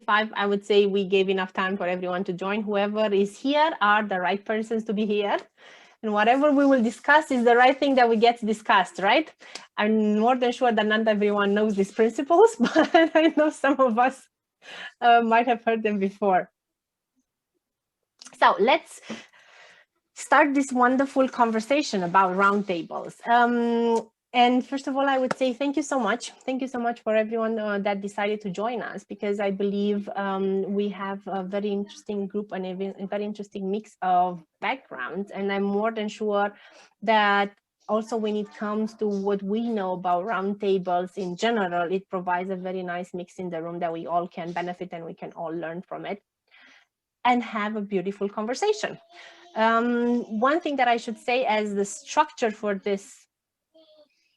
45, I would say we gave enough time for everyone to join. Whoever is here are the right persons to be here. And whatever we will discuss is the right thing that we get discussed, right? I'm more than sure that not everyone knows these principles, but I know some of us might have heard them before. So let's start this wonderful conversation about roundtables. And first of all, I would say thank you so much. Thank you so much for everyone that decided to join us, because I believe we have a very interesting group and a very interesting mix of backgrounds. And I'm more than sure that also when it comes to what we know about roundtables in general, it provides a very nice mix in the room that we all can benefit and we can all learn from it and have a beautiful conversation. One thing that I should say as the structure for this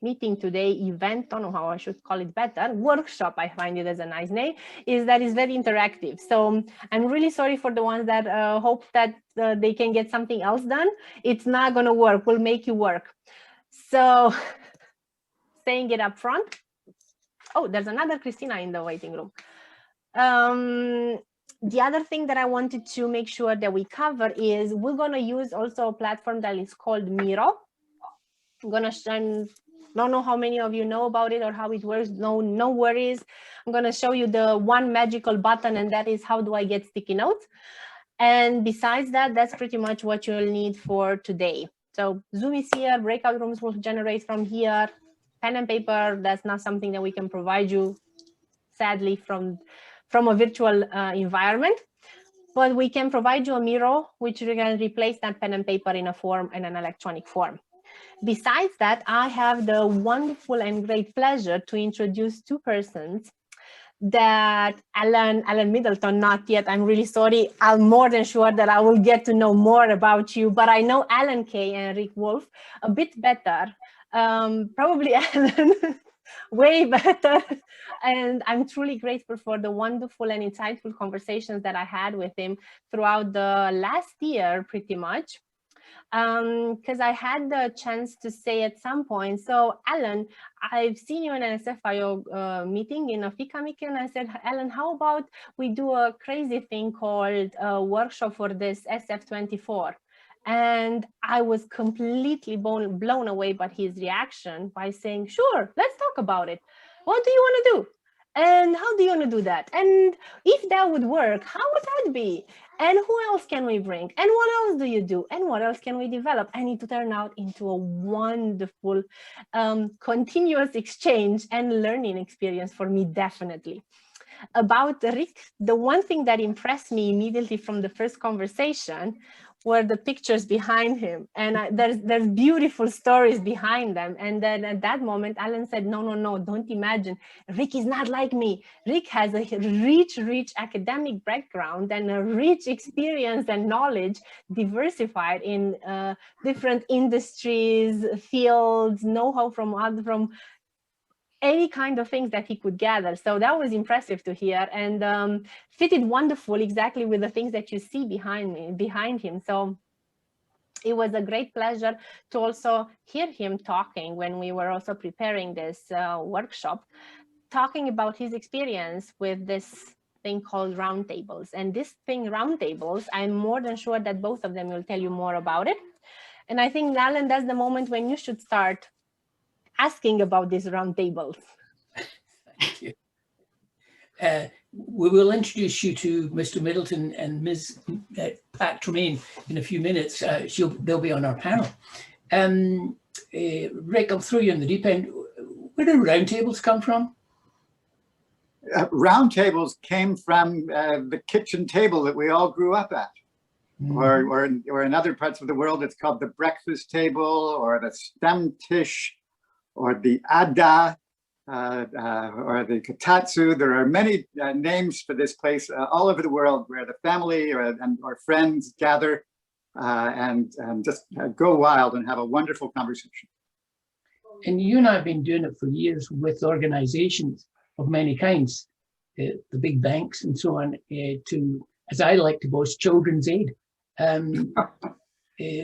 meeting today, event, I don't know how I should call it better, workshop, I find it as a nice name, is that it's very interactive. So I'm really sorry for the ones that hope that they can get something else done. It's not going to work. We'll make you work. So saying it up front. Oh, there's another Cristina in the waiting room. The other thing that I wanted to make sure that we cover is we're going to use also a platform that is called Miro. I'm going to share, don't know how many of you know about it or how it works. No worries. I'm going to show you the one magical button, and that is how do I get sticky notes. And besides that, that's pretty much what you'll need for today. So Zoom is here, breakout rooms will generate from here. Pen and paper, that's not something that we can provide you, sadly, from a virtual environment, but we can provide you a Miro, which we can replace that pen and paper in an electronic form. Besides that, I have the wonderful and great pleasure to introduce two persons that Alan Middleton, not yet, I'm really sorry. I'm more than sure that I will get to know more about you, but I know Alan Kay and Rick Wolfe a bit better. Probably Alan way better. And I'm truly grateful for the wonderful and insightful conversations that I had with him throughout the last year, pretty much. Because I had the chance to say at some point, so Alan, I've seen you in an SFIO meeting, in a FICA meeting, and I said, Alan, how about we do a crazy thing called a workshop for this SF24? And I was completely blown away by his reaction by saying, sure, let's talk about it. What do you want to do? And how do you want to do that? And if that would work, how would that be? And who else can we bring? And what else do you do? And what else can we develop? And it turned out into a wonderful, continuous exchange and learning experience for me, definitely. About Rick, the one thing that impressed me immediately from the first conversation were the pictures behind him, and there's beautiful stories behind them. And then at that moment, Alan said, no, don't imagine. Rick is not like me. Rick has a rich academic background and a rich experience and knowledge, diversified in different industries, fields, know-how from any kind of things that he could gather. So that was impressive to hear, and fitted wonderful exactly with the things that you see behind him. So it was a great pleasure to also hear him talking when we were also preparing this workshop, talking about his experience with this thing called roundtables. And this thing, roundtables, I'm more than sure that both of them will tell you more about it. And I think, Alan, that's the moment when you should start asking about these roundtables. Thank you. We will introduce you to Mr. Middleton and Ms. Pat Tremaine in a few minutes. They'll be on our panel. Rick, I'll throw you in the deep end. Where do roundtables come from? Roundtables came from the kitchen table that we all grew up at. Or in other parts of the world, it's called the breakfast table or the stamtisch, or the Ada, or the Katatsu. There are many names for this place all over the world where the family or friends gather and just go wild and have a wonderful conversation. And you and I have been doing it for years with organizations of many kinds, the big banks and so on, to, as I like to boast, Children's Aid.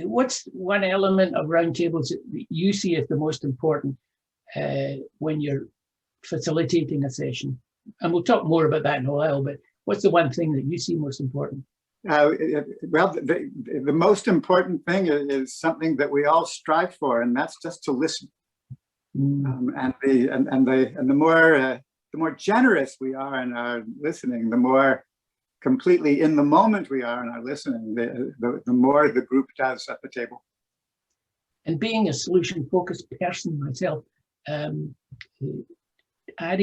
What's one element of roundtables that you see as the most important when you're facilitating a session? And we'll talk more about that in a while, but What's the one thing that you see most important? Well, the most important thing is something that we all strive for, and that's just to listen. And the more generous we are in our listening, the more completely in the moment we are in our listening, the more the group does at the table. And being a solution-focused person myself, adding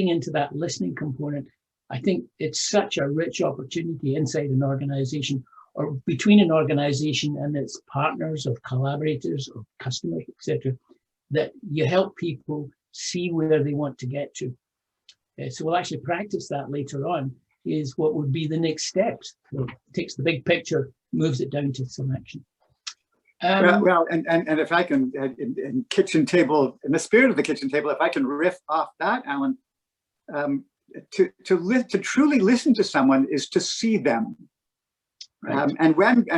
into that listening component, I think it's such a rich opportunity inside an organization or between an organization and its partners or collaborators or customers, etc., that you help people see where they want to get to. So we'll actually practice that later on, is what would be the next steps. So it takes the big picture, moves it down to some action. Well, and if I can, in kitchen table, in the spirit of the kitchen table, if I can riff off that, Alan, to truly listen to someone is to see them. Right. And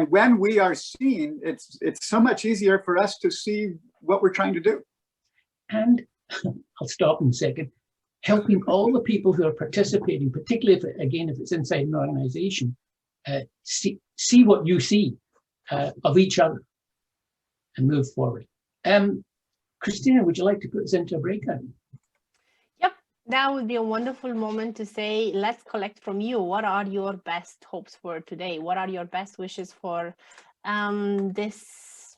when we are seen, it's so much easier for us to see what we're trying to do. And I'll stop in a second. Helping all the people who are participating, particularly if it's inside an organization, see what you see of each other and move forward. Cristina, would you like to put us into a breakout? Yep, that would be a wonderful moment to say, let's collect from you. What are your best hopes for today? What are your best wishes for this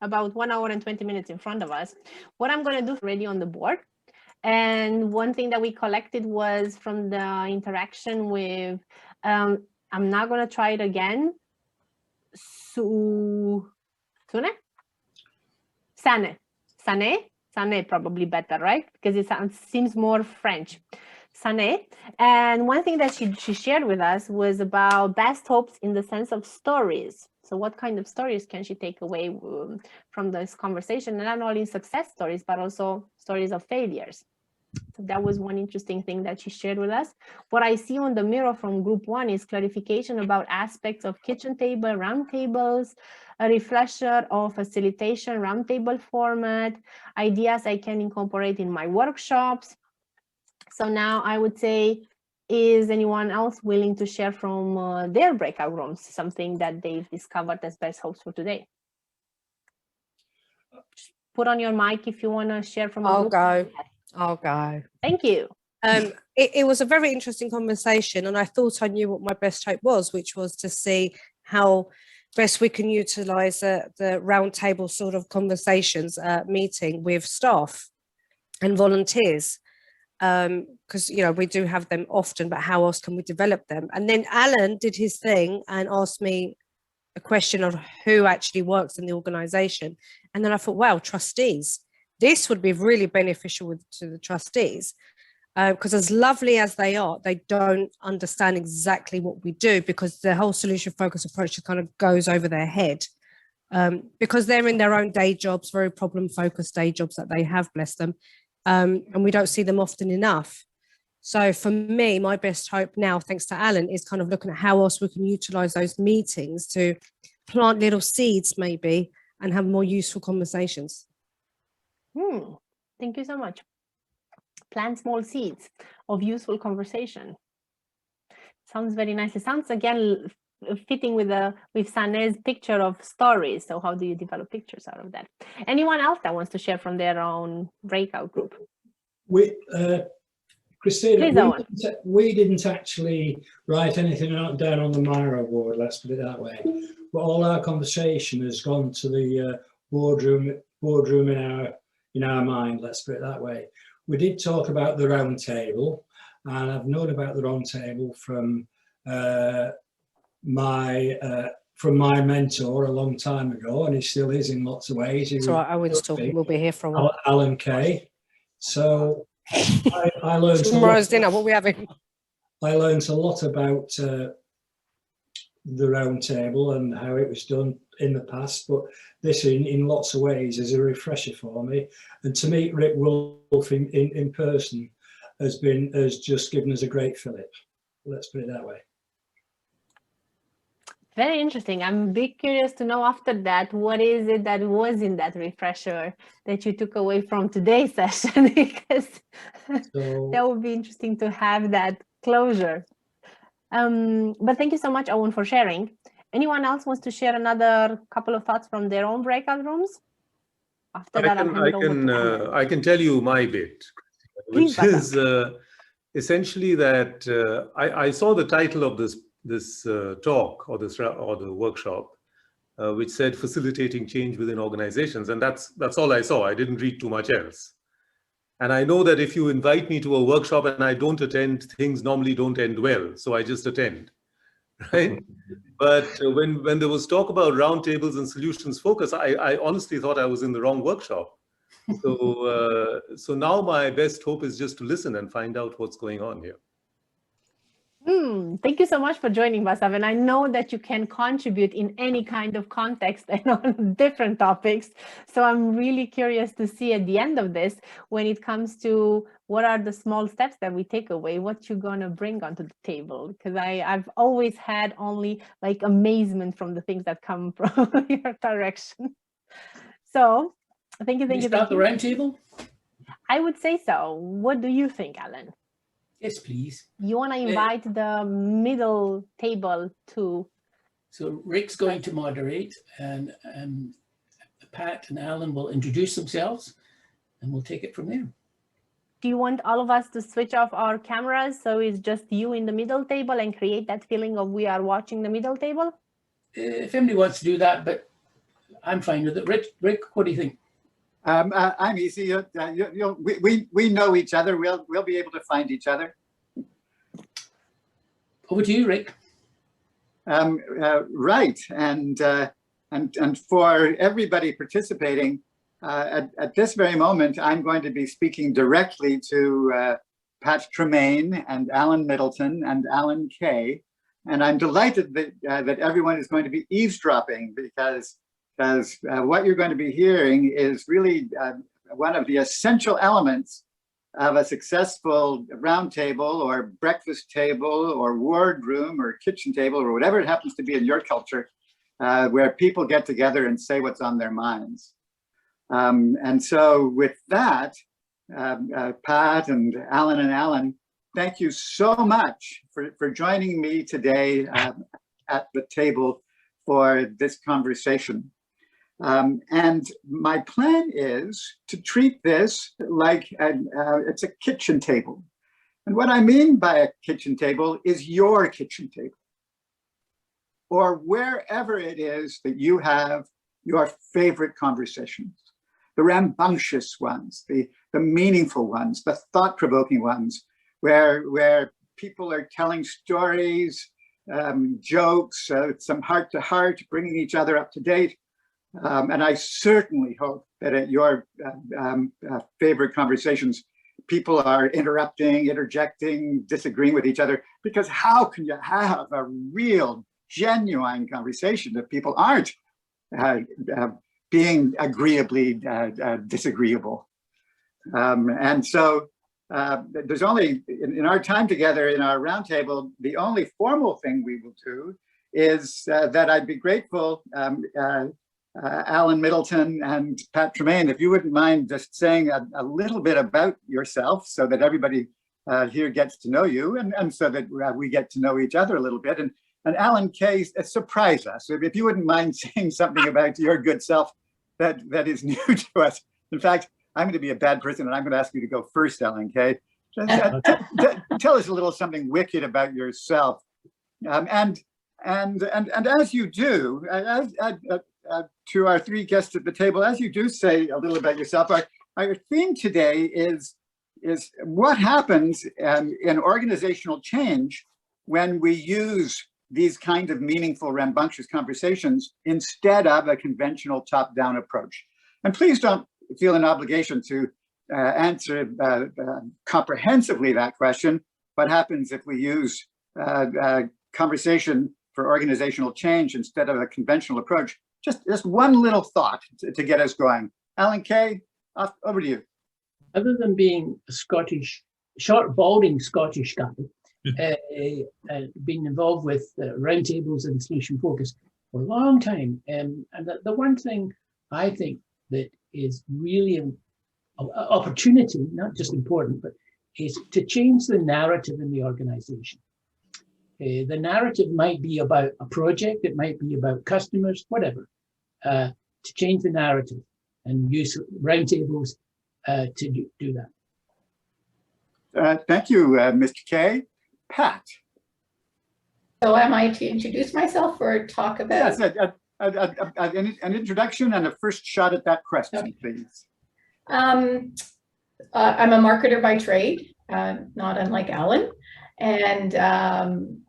about 1 hour and 20 minutes in front of us? What I'm going to do already on the board. And one thing that we collected was from the interaction with, I'm not going to try it again, Sane, probably better, right? Because it seems more French. Sane. And one thing that she shared with us was about best hopes in the sense of stories. So what kind of stories can she take away from this conversation? And not only success stories, but also stories of failures. So that was one interesting thing that she shared with us. What I see on the mirror from group 1 is clarification about aspects of kitchen table, roundtables, a refresher of facilitation roundtable format, ideas I can incorporate in my workshops. So now I would say, is anyone else willing to share from their breakout rooms something that they've discovered as best hopes for today? Just put on your mic if you want to share from a group. I'll go. Thank you. It was a very interesting conversation, and I thought I knew what my best hope was, which was to see how best we can utilize the roundtable sort of conversations meeting with staff and volunteers, because we do have them often, but how else can we develop them? And then Alan did his thing and asked me a question of who actually works in the organization, and then I thought, wow, trustees. This would be really beneficial to the trustees, because as lovely as they are, they don't understand exactly what we do, because the whole solution focused approach just kind of goes over their head, because they're in their own day jobs, very problem focused day jobs that they have, bless them, and we don't see them often enough. So for me, my best hope now, thanks to Alan, is kind of looking at how else we can utilize those meetings to plant little seeds maybe and have more useful conversations. Thank you so much. Plant small seeds of useful conversation. Sounds very nice. It sounds again fitting with Sane's picture of stories. So how do you develop pictures out of that? Anyone else that wants to share from their own breakout group? Cristina, we didn't actually write anything down on the Miro board, let's put it that way. But all our conversation has gone to the boardroom in our mind, let's put it that way. We did talk about the round table, and I've known about the round table from my mentor a long time ago, and he still is in lots of ways. It's all right, Owen's talking, we'll be here for a while. Alan Kay. So I learned tomorrow's dinner, what are we having? I learned a lot about the round table and how it was done in the past, but this in lots of ways is a refresher for me. And to meet Rick Wolfe in person has just given us a great fillip. Let's put it that way. Very interesting. I'm big curious to know after that, what is it that was in that refresher that you took away from today's session? Because that would be interesting to have that closure. But thank you so much, Owen, for sharing. Anyone else wants to share another couple of thoughts from their own breakout rooms? After that, I'll hand it over to Alan. I can tell you my bit, Please, which is essentially that I saw the title of this talk or the workshop, which said facilitating change within organizations, and that's all I saw. I didn't read too much else. And I know that if you invite me to a workshop and I don't attend, things normally don't end well, so I just attend, right? But when there was talk about roundtables and solutions focus, I honestly thought I was in the wrong workshop. So now my best hope is just to listen and find out what's going on here. Thank you so much for joining, Vasav. And I know that you can contribute in any kind of context and on different topics. So I'm really curious to see at the end of this, when it comes to what are the small steps that we take away, what you're going to bring onto the table. Because I've always had only like amazement from the things that come from your direction. So thank you. Can we start the roundtable? I would say so. What do you think, Alan? Yes, please. You want to invite the middle table to... So Rick's going to moderate, and Pat and Alan will introduce themselves, and we'll take it from there. Do you want all of us to switch off our cameras so it's just you in the middle table and create that feeling of we are watching the middle table? If anybody wants to do that, but I'm fine with it. Rick, what do you think? I'm easy. We know each other. We'll be able to find each other. Over to you, Rick. Right, and for everybody participating, at this very moment, I'm going to be speaking directly to Pat Tremaine and Alan Middleton and Alan Kay, and I'm delighted that everyone is going to be eavesdropping because what you're going to be hearing is really one of the essential elements of a successful roundtable or breakfast table or wardroom or kitchen table or whatever it happens to be in your culture, where people get together and say what's on their minds. And so with that, Pat and Alan, thank you so much for joining me today at the table for this conversation. And my plan is to treat this like it's a kitchen table. And what I mean by a kitchen table is your kitchen table, or wherever it is that you have your favorite conversations, the rambunctious ones, the meaningful ones, the thought-provoking ones, where people are telling stories, jokes, some heart-to-heart, bringing each other up to date. And I certainly hope that at your favorite conversations, people are interjecting, disagreeing with each other, because how can you have a real, genuine conversation if people aren't being agreeably disagreeable? And so there's only, in our time together in our roundtable, the only formal thing we will do is that I'd be grateful, Alan Middleton and Pat Tremaine, if you wouldn't mind just saying a little bit about yourself so that everybody here gets to know you and so that we get to know each other a little bit. And Alan Kay, surprise us. If you wouldn't mind saying something about your good self that is new to us. In fact, I'm going to be a bad person and I'm going to ask you to go first, Alan Kay. Tell us a little something wicked about yourself. And as you do, to our three guests at the table, as you do say a little about yourself, our theme today is what happens in organizational change when we use these kind of meaningful, rambunctious conversations instead of a conventional top-down approach. And please don't feel an obligation to answer comprehensively that question. What happens if we use conversation for organizational change instead of a conventional approach? Just one little thought to get us going. Alan Kay, over to you. Other than being a Scottish, short, balding Scottish guy, being involved with roundtables and solution focus for a long time. And the one thing I think that is really an opportunity, not just important, but is to change the narrative in the organization. The narrative might be about a project, it might be about customers, whatever, to change the narrative and use roundtables to do that. Thank you, Mr. Kay. Pat. So am I to introduce myself or talk about? Yes, an introduction and a first shot at that question, Okay. please. I'm a marketer by trade, not unlike Alan. And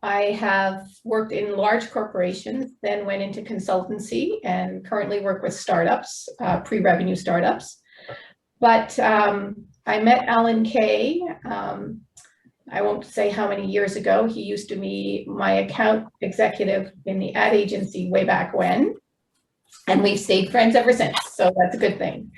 I have worked in large corporations, then went into consultancy and currently work with startups, pre-revenue startups. But I met Alan Kay, I won't say how many years ago. He used to be my account executive in the ad agency way back when. And we've stayed friends ever since, so that's a good thing.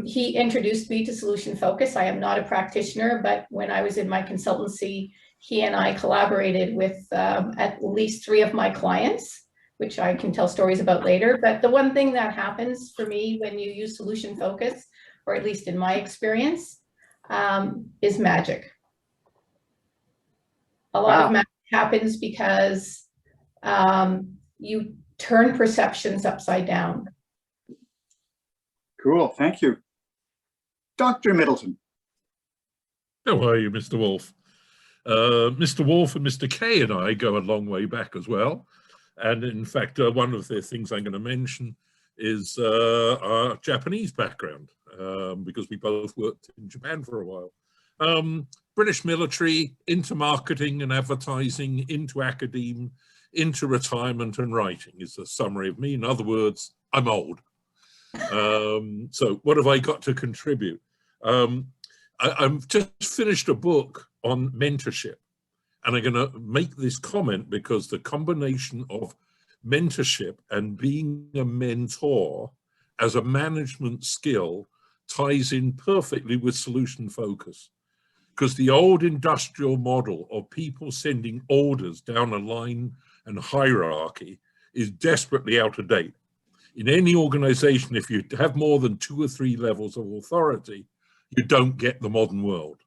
He introduced me to Solution Focus. I am not a practitioner, but when I was in my consultancy, he and I collaborated with at least 3 of my clients, which I can tell stories about later. But the one thing that happens for me when you use Solution Focus, or at least in my experience, is magic. A lot of magic happens because you turn perceptions upside down. Cool, thank you. Dr. Middleton. How are you, Mr. Wolfe? Mr. Wolfe and Mr. Kay and I go a long way back as well. And in fact, one of the things I'm going to mention is our Japanese background, because we both worked in Japan for a while. British military, into marketing and advertising, into academe, into retirement and writing is a summary of me. In other words, I'm old. So what have I got to contribute? I've just finished a book on mentorship, and I'm going to make this comment because the combination of mentorship and being a mentor as a management skill ties in perfectly with solution focus. Because the old industrial model of people sending orders down a line and hierarchy is desperately out of date. In any organization, if you have more than 2 or 3 levels of authority, you don't get the modern world.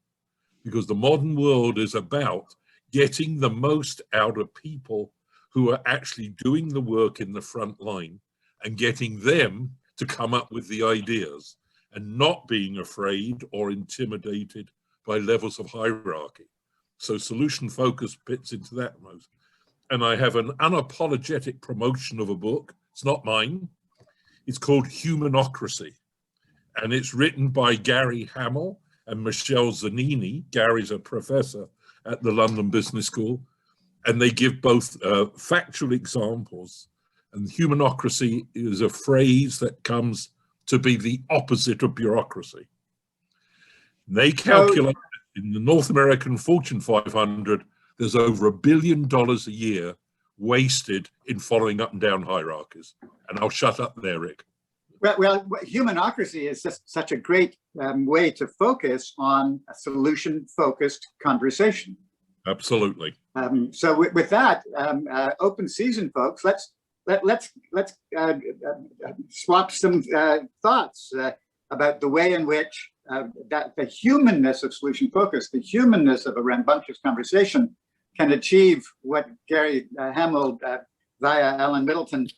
Because the modern world is about getting the most out of people who are actually doing the work in the front line and getting them to come up with the ideas and not being afraid or intimidated by levels of hierarchy. So solution focus fits into that most. And I have an unapologetic promotion of a book. It's not mine. It's called Humanocracy. And it's written by Gary Hamel and Michelle Zanini. Gary's a professor at the London Business School. And they give both factual examples. And humanocracy is a phrase that comes to be the opposite of bureaucracy. They calculate in the North American Fortune 500, there's over $1 billion a year wasted in following up and down hierarchies. And I'll shut up there, Rick. Well, humanocracy is just such a great way to focus on a solution-focused conversation. Absolutely. So with that, open season, folks. Let's swap some thoughts about the way in which that the humanness of solution focus, the humanness of a rambunctious conversation, can achieve what Gary Hamel via Alan Middleton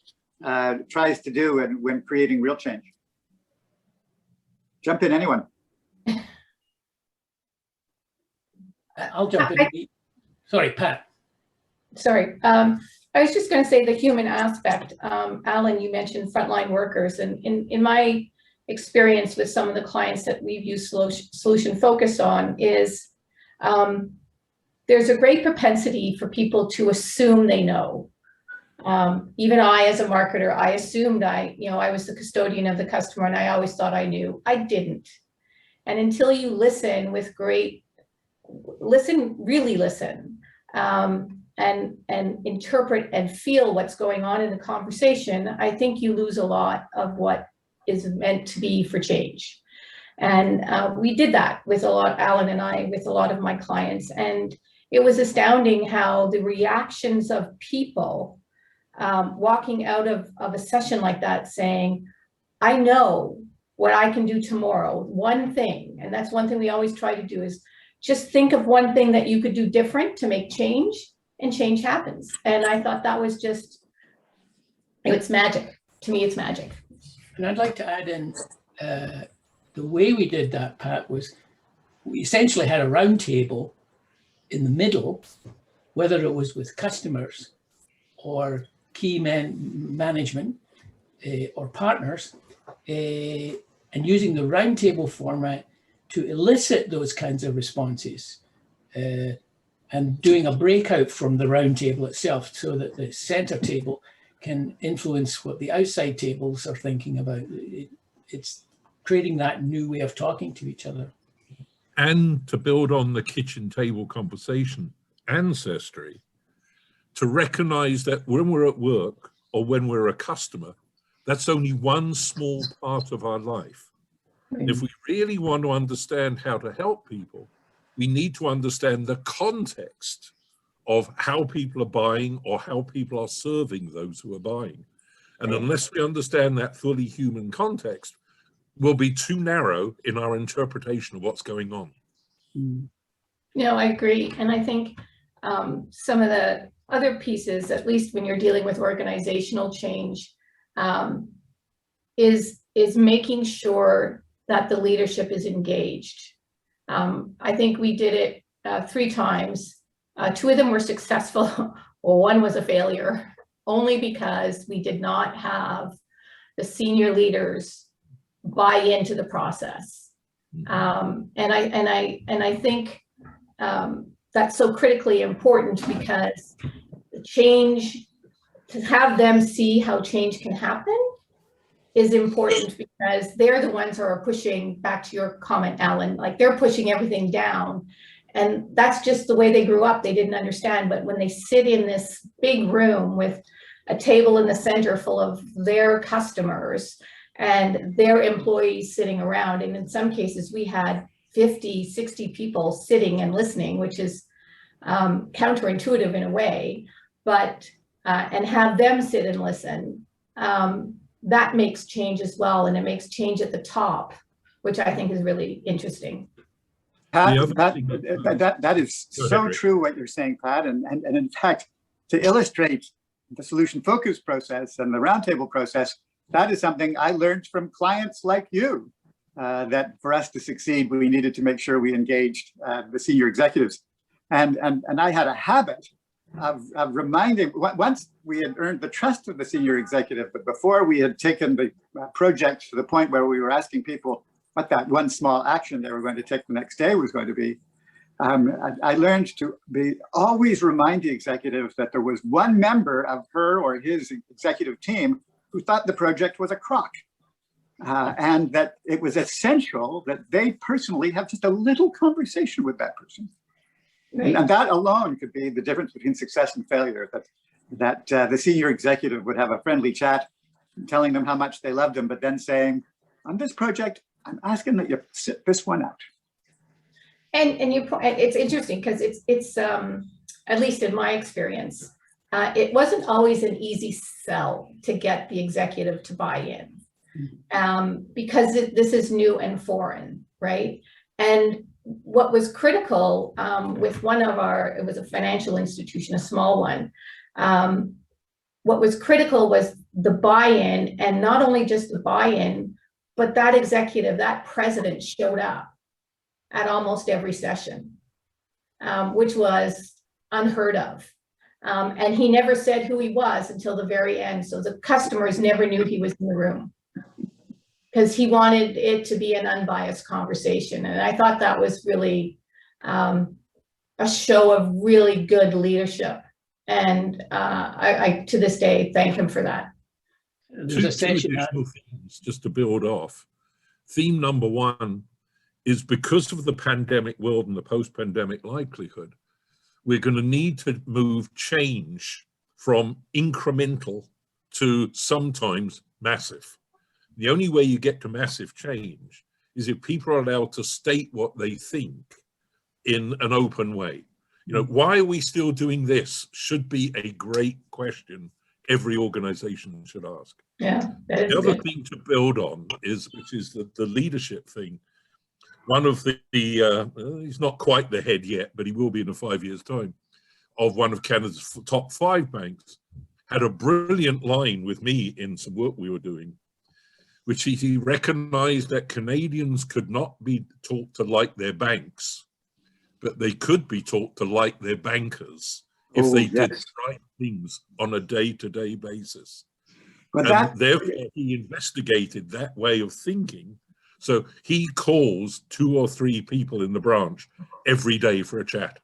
tries to do when creating real change. Jump in, anyone. I'll jump in. Sorry, Pat. Sorry, I was just going to say the human aspect. Alan, you mentioned frontline workers, and in my experience with some of the clients that we've used solution focus on is there's a great propensity for people to assume they know. Even I, as a marketer, I assumed I was the custodian of the customer and I always thought I knew. I didn't. And until you listen with really listen, and interpret and feel what's going on in the conversation, I think you lose a lot of what is meant to be for change. And we did that with Alan and I, with a lot of my clients. And it was astounding how the reactions of people walking out of a session like that saying, I know what I can do tomorrow, one thing. And that's one thing we always try to do is just think of one thing that you could do different to make change and change happens. And I thought that was just, it's magic. To me, it's magic. And I'd like to add in, the way we did that, Pat, was we essentially had a round table in the middle, whether it was with customers or key management or partners, and using the roundtable format to elicit those kinds of responses, and doing a breakout from the roundtable itself so that the center table can influence what the outside tables are thinking about. It's creating that new way of talking to each other. And to build on the kitchen table conversation ancestry, to recognize that when we're at work or when we're a customer, that's only one small part of our life. And if we really want to understand how to help people, we need to understand the context of how people are buying or how people are serving those who are buying. And unless we understand that fully human context, we'll be too narrow in our interpretation of what's going on. No, I agree. And I think some of the other pieces, at least when you're dealing with organizational change, is making sure that the leadership is engaged. I think we did it 3 times. 2 of them were successful. Well, 1 was a failure, only because we did not have the senior leaders buy into the process. And I think that's so critically important, because the change, to have them see how change can happen is important, because they're the ones who are pushing, back to your comment, Alan, like they're pushing everything down. And that's just the way they grew up. They didn't understand. But when they sit in this big room with a table in the center full of their customers and their employees sitting around, and in some cases we had 50, 60 people sitting and listening, which is counterintuitive in a way, but and have them sit and listen, that makes change as well. And it makes change at the top, which I think is really interesting. Pat, that is so true what you're saying, Pat. And in fact, to illustrate the solution focus process and the roundtable process, that is something I learned from clients like you, that for us to succeed, we needed to make sure we engaged the senior executives. And I had a habit of reminding, once we had earned the trust of the senior executive, but before we had taken the project to the point where we were asking people what that one small action they were going to take the next day was going to be, I learned to always remind the executive that there was one member of her or his executive team who thought the project was a crock, and that it was essential that they personally have just a little conversation with that person. Right. And that alone could be the difference between success and failure, that the senior executive would have a friendly chat telling them how much they loved them, but then saying, on this project, I'm asking that you sit this one out. And it's interesting, because it's at least in my experience, it wasn't always an easy sell to get the executive to buy in, because this is new and foreign, right? And what was critical with one of it was a financial institution, a small one. What was critical was the buy-in, and not only just the buy-in, but that executive, that president showed up at almost every session, which was unheard of. And he never said who he was until the very end. So the customers never knew he was in the room, because he wanted it to be an unbiased conversation. And I thought that was really a show of really good leadership. And I to this day, thank him for that. Two additional themes just to build off. Theme number 1 is, because of the pandemic world and the post-pandemic likelihood, we're going to need to move change from incremental to sometimes massive. The only way you get to massive change is if people are allowed to state what they think in an open way. You know, why are we still doing this? Should be a great question every organization should ask. Yeah. The other thing to build on is, which is the leadership thing. One of the he's not quite the head yet, but he will be in 5 years' time. of one of Canada's top 5 banks, had a brilliant line with me in some work we were doing, which he recognized that Canadians could not be taught to like their banks, but they could be taught to like their bankers if they did the right things on a day-to-day basis. But and therefore, he investigated that way of thinking. So he calls 2 or 3 people in the branch every day for a chat.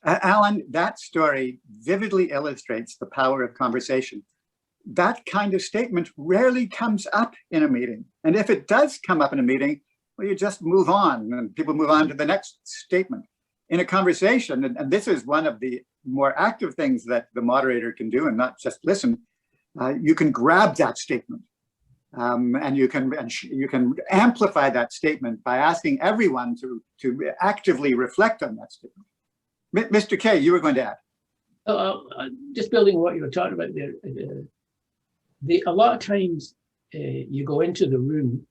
Alan, that story vividly illustrates the power of conversation. That kind of statement rarely comes up in a meeting. And if it does come up in a meeting, well, you just move on and people move on to the next statement. In a conversation, and this is one of the more active things that the moderator can do and not just listen, you can grab that statement and you can amplify that statement by asking everyone to actively reflect on that statement. Mr. Kay, you were going to add. Just building on what you were talking about there, a lot of times you go into the room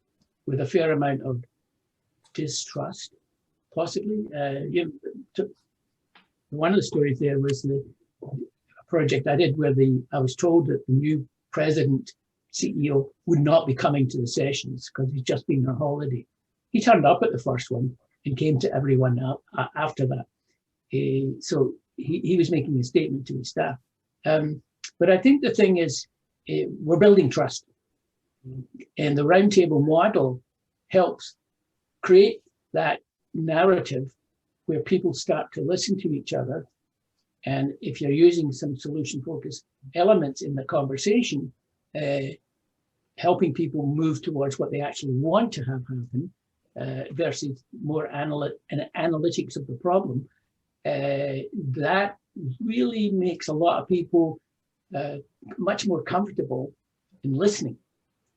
with a fair amount of distrust, possibly. One of the stories there was the project I did where I was told that the new president, CEO, would not be coming to the sessions because he's just been on holiday. He turned up at the first one and came to everyone after that. So he was making a statement to his staff. But I think the thing is, we're building trust. And the roundtable model helps create that narrative where people start to listen to each other. And if you're using some solution-focused elements in the conversation, helping people move towards what they actually want to have happen versus more analytics of the problem, that really makes a lot of people much more comfortable in listening.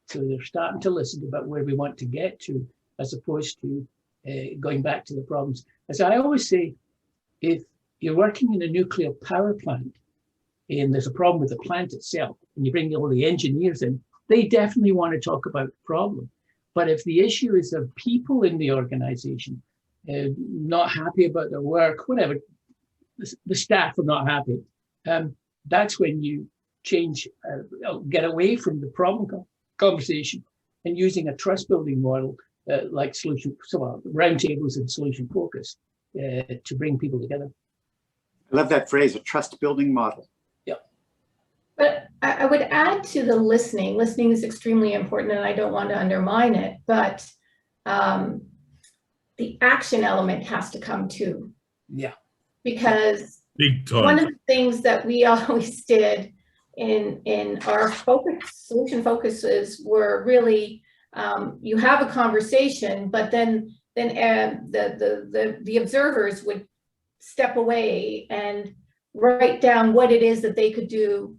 So they're starting to listen about where we want to get to, as opposed to going back to the problems. As I always say, if you're working in a nuclear power plant and there's a problem with the plant itself, and you bring all the engineers in, they definitely want to talk about the problem. But if the issue is of people in the organization not happy about their work, whatever, the staff are not happy, that's when you change, get away from the problem conversation and using a trust building model like roundtables and solution focus to bring people together. I love that phrase, a trust building model. Yeah. But I would add to the listening. Listening is extremely important and I don't want to undermine it, but the action element has to come too. Yeah. Because big time. One of the things that we always did in our solution focuses were really, you have a conversation, but then the observers would step away and write down what it is that they could do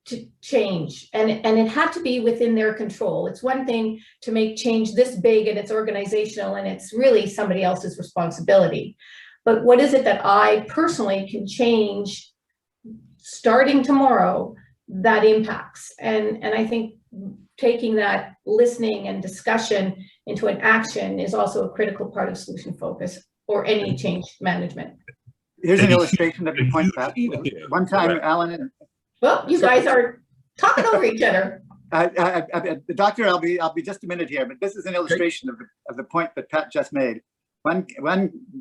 to change. And it had to be within their control. It's one thing to make change this big and it's organizational and it's really somebody else's responsibility. But what is it that I personally can change starting tomorrow that impacts? And I think taking that listening and discussion into an action is also a critical part of solution focus or any change management. Here's an illustration of your point, Pat. One time, Alan. Well, you guys are talking over each other. Doctor, I'll be just a minute here, but this is an illustration of the point that Pat just made. One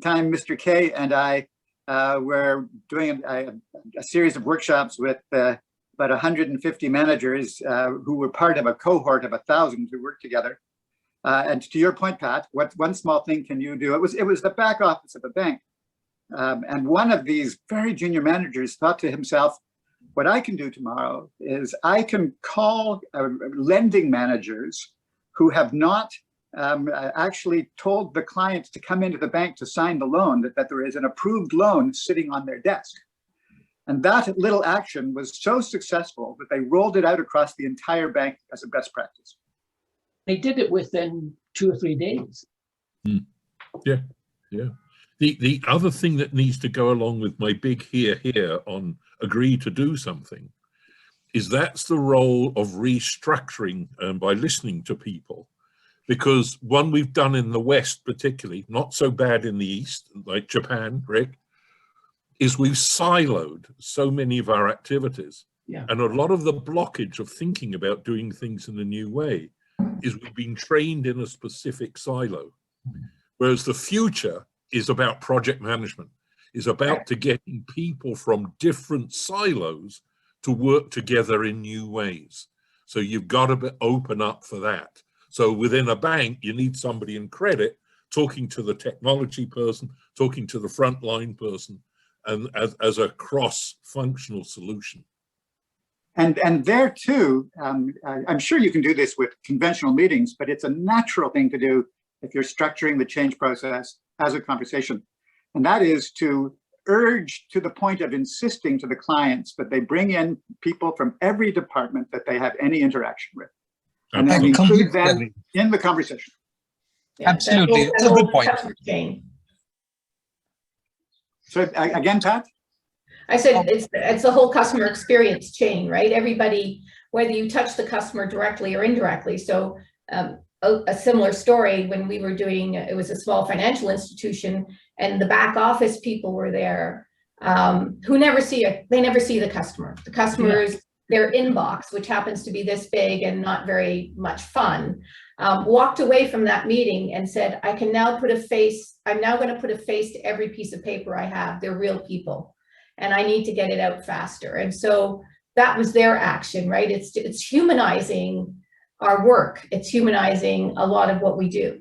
time, Mr. Kay and I were doing a series of workshops with about 150 managers who were part of a cohort of 1,000 who worked together. And to your point, Pat, what one small thing can you do? It was the back office of a bank. And one of these very junior managers thought to himself, what I can do tomorrow is I can call lending managers who have not actually told the client to come into the bank to sign the loan, that there is an approved loan sitting on their desk. And that little action was so successful that they rolled it out across the entire bank as a best practice. They did it within 2 or 3 days. Yeah. The other thing that needs to go along with my big here on agree to do something is that's the role of restructuring by listening to people. Because one we've done in the West particularly, not so bad in the East, like Japan, Rick, is we've siloed so many of our activities. Yeah. And a lot of the blockage of thinking about doing things in a new way is we've been trained in a specific silo. Whereas the future is about project management, is about to getting people from different silos to work together in new ways. So you've got to open up for that. So within a bank, you need somebody in credit talking to the technology person, talking to the frontline person, and as a cross-functional solution. And there too, I'm sure you can do this with conventional meetings, but it's a natural thing to do if you're structuring the change process as a conversation. And that is to urge to the point of insisting to the clients that they bring in people from every department that they have any interaction with. And then include them in the conversation. Yeah, absolutely, that's a good point. Chain. So again, Pat? I said it's the whole customer experience chain, right? Everybody, whether you touch the customer directly or indirectly. So a similar story when we were doing, it was a small financial institution, and the back office people were there who never see it. They never see the customer. The customer is their inbox, which happens to be this big and not very much fun. Walked away from that meeting and said, I can now put a face, I'm now going to put a face to every piece of paper I have. They're real people, and I need to get it out faster. And so that was their action, right? It's humanizing our work. It's humanizing a lot of what we do.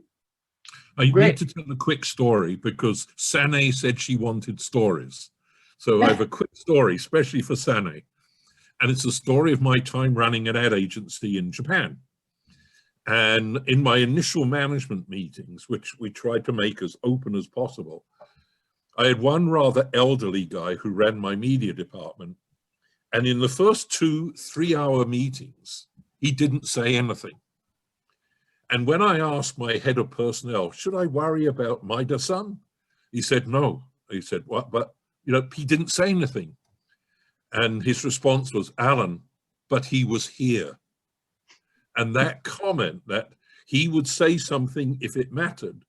I need to tell a quick story because Sane said she wanted stories. So I have a quick story, especially for Sane. And it's a story of my time running an ad agency in Japan. And in my initial management meetings, which we tried to make as open as possible, I had one rather elderly guy who ran my media department. And in the first 2-3 hour meetings, he didn't say anything. And when I asked my head of personnel, should I worry about Maida-san? He said, no. He said, what? But, you know, he didn't say anything. And his response was, Alan, but he was here. And that comment that he would say something if it mattered,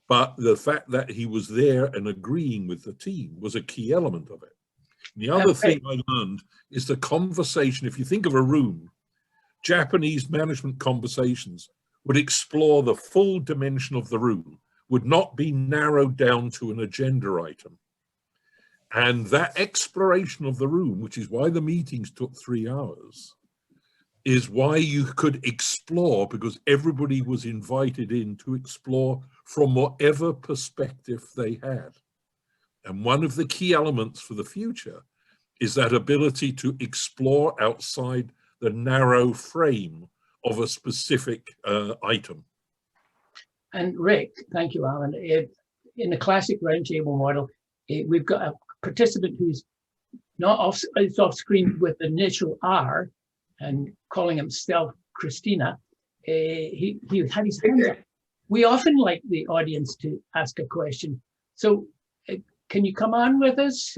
but the fact that he was there and agreeing with the team was a key element of it. And the other thing I learned is the conversation. If you think of a room, Japanese management conversations would explore the full dimension of the room, would not be narrowed down to an agenda item. And that exploration of the room, which is why the meetings took 3 hours, is why you could explore, because everybody was invited in to explore from whatever perspective they had. And one of the key elements for the future is that ability to explore outside the narrow frame of a specific item. And Rick, thank you, Alan. In the classic roundtable model, we've got a participant who's not off screen with the initial R and calling himself Cristina. He had his hands up. We often like the audience to ask a question. So can you come on with us,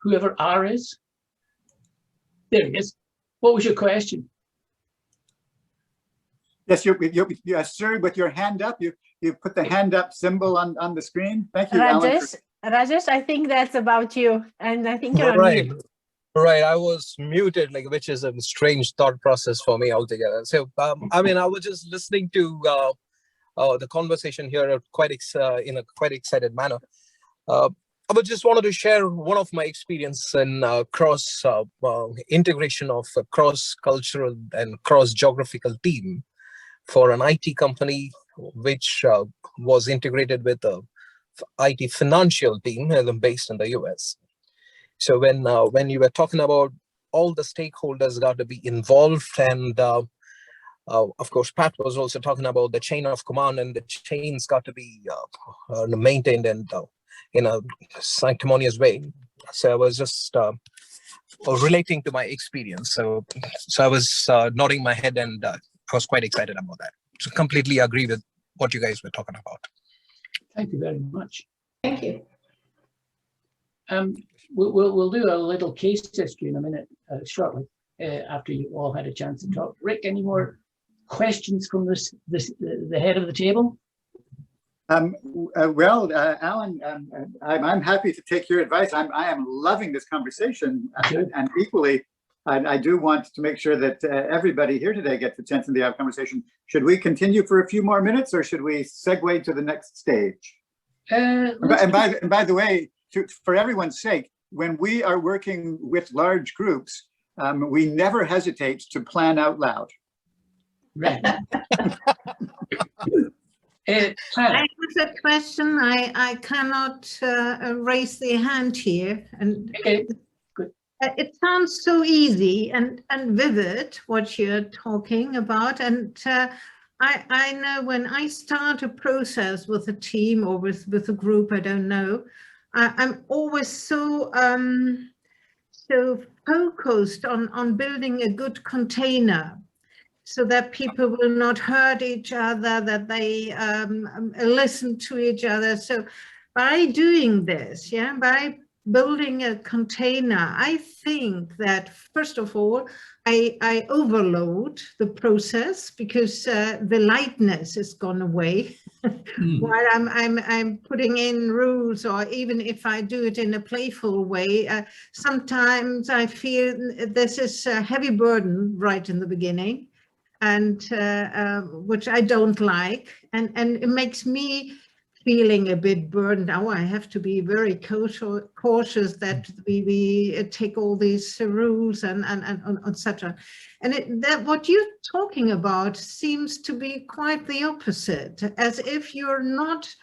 whoever R is? There he is. What was your question? Yes, sir, with your hand up, you put the hand up symbol on the screen. Thank you, Rajesh. Rajesh, I think that's about you, and I think you're on mute. Right, I was muted, which is a strange thought process for me altogether. So, I mean, I was just listening to the conversation here in a quite excited manner. I would just wanted to share one of my experience in cross integration of a cross-cultural and cross-geographical team for an IT company, which was integrated with a IT financial team based in the US. So when you were talking about all the stakeholders got to be involved, and of course, Pat was also talking about the chain of command, and the chains got to be maintained and in a sanctimonious way. So I was just relating to my experience. So I was nodding my head, and I was quite excited about that. So completely agree with what you guys were talking about. Thank you very much. Thank you. We'll do a little case history in a minute, shortly, after you all had a chance to talk. Rick, any more questions from the head of the table? Well, Alan, I'm happy to take your advice. I am loving this conversation, and equally, I do want to make sure that everybody here today gets a chance in the conversation. Should we continue for a few more minutes, or should we segue to the next stage? And by the way, for everyone's sake, when we are working with large groups, we never hesitate to plan out loud. Right. I have a question. I cannot raise the hand here, and Okay, good. It sounds so easy and vivid what you're talking about. And I know when I start a process with a team or with a group, I don't know, I'm always so focused on building a good container, so that people will not hurt each other, that they listen to each other. So by doing this, by building a container, I think that first of all, I overload the process, because the lightness is gone away. While I'm putting in rules, or even if I do it in a playful way, sometimes I feel this is a heavy burden right in the beginning, and which I don't like, and it makes me feeling a bit burdened. Oh, I have to be very cautious that we take all these rules and etc. And that what you're talking about seems to be quite the opposite, as if you're not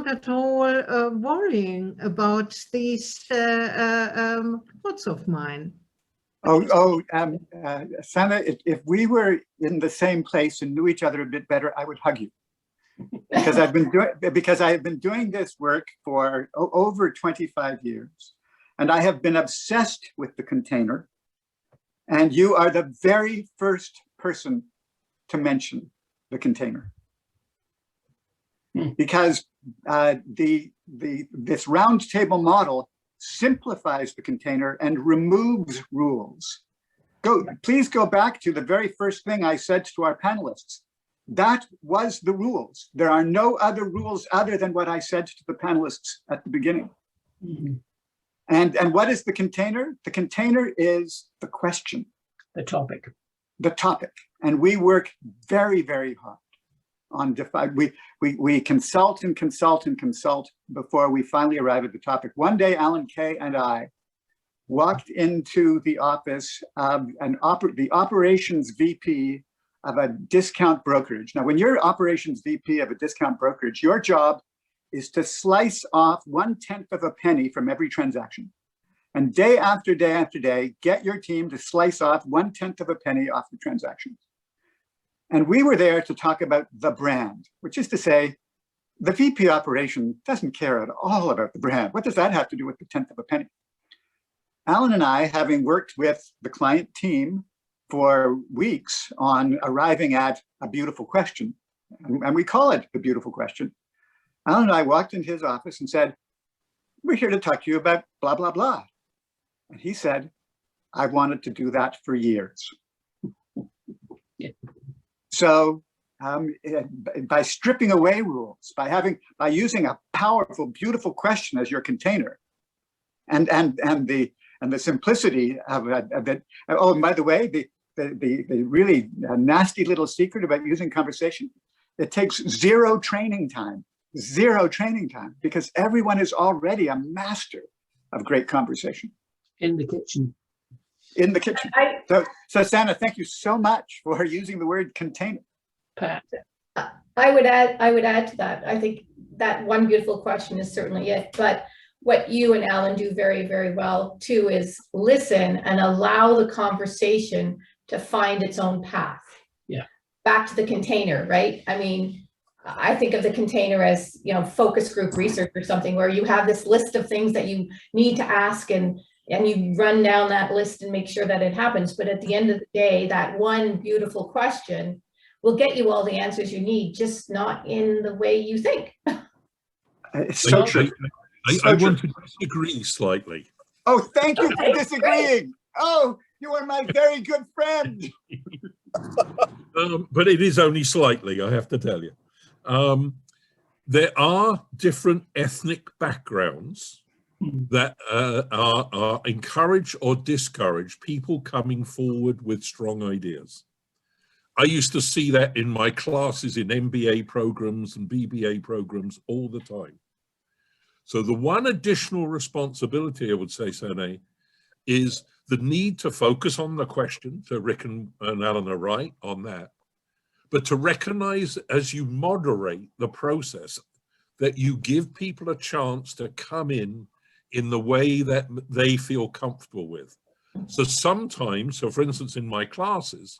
at all worrying about these thoughts of mine. Sana, if we were in the same place and knew each other a bit better, I would hug you. Because I have been doing this work for over 25 years, and I have been obsessed with the container. And you are the very first person to mention the container, because this roundtable model simplifies the container and removes rules. Please go back to the very first thing I said to our panelists. That was the rules. There are no other rules other than what I said to the panelists at the beginning. Mm-hmm. And what is the container? The container is the question. The topic. The topic. And we work very, very hard on we consult and consult and consult before we finally arrive at the topic. One day, Alan Kay and I walked into the office of the operations VP of a discount brokerage. Now, when you're operations VP of a discount brokerage, your job is to slice off 1/10 of a penny from every transaction. And day after day after day, get your team to slice off 1/10 of a penny off the transactions. And we were there to talk about the brand, which is to say, the VP operation doesn't care at all about the brand. What does that have to do with the 1/10 of a penny? Alan and I, having worked with the client team for weeks on arriving at a beautiful question, and we call it the beautiful question, Alan and I walked into his office and said, "We're here to talk to you about blah, blah, blah." And he said, "I wanted to do that for years." So by stripping away rules, by using a powerful, beautiful question as your container, and the simplicity of it. Oh, and by the way, the really nasty little secret about using conversation, it takes zero training time, because everyone is already a master of great conversation. In the kitchen. In the kitchen. So Sana, thank you so much for using the word container. Pat. I would add to that. I think that one beautiful question is certainly it, but what you and Alan do very, very well too is listen and allow the conversation to find its own path. Yeah. Back to the container, right? I mean, I think of the container as, focus group research or something, where you have this list of things that you need to ask, and you run down that list and make sure that it happens. But at the end of the day, that one beautiful question will get you all the answers you need, just not in the way you think. It's so true. I want to disagree slightly. Oh, thank you for disagreeing. Oh, you are my very good friend. But it is only slightly, I have to tell you. there are different ethnic backgrounds that are encourage or discourage people coming forward with strong ideas. I used to see that in my classes in MBA programs and BBA programs all the time. So the one additional responsibility, I would say, Sane, is the need to focus on the question. So Rick and Alan are right on that. But to recognize as you moderate the process that you give people a chance to come in the way that they feel comfortable with. So sometimes, so for instance, in my classes,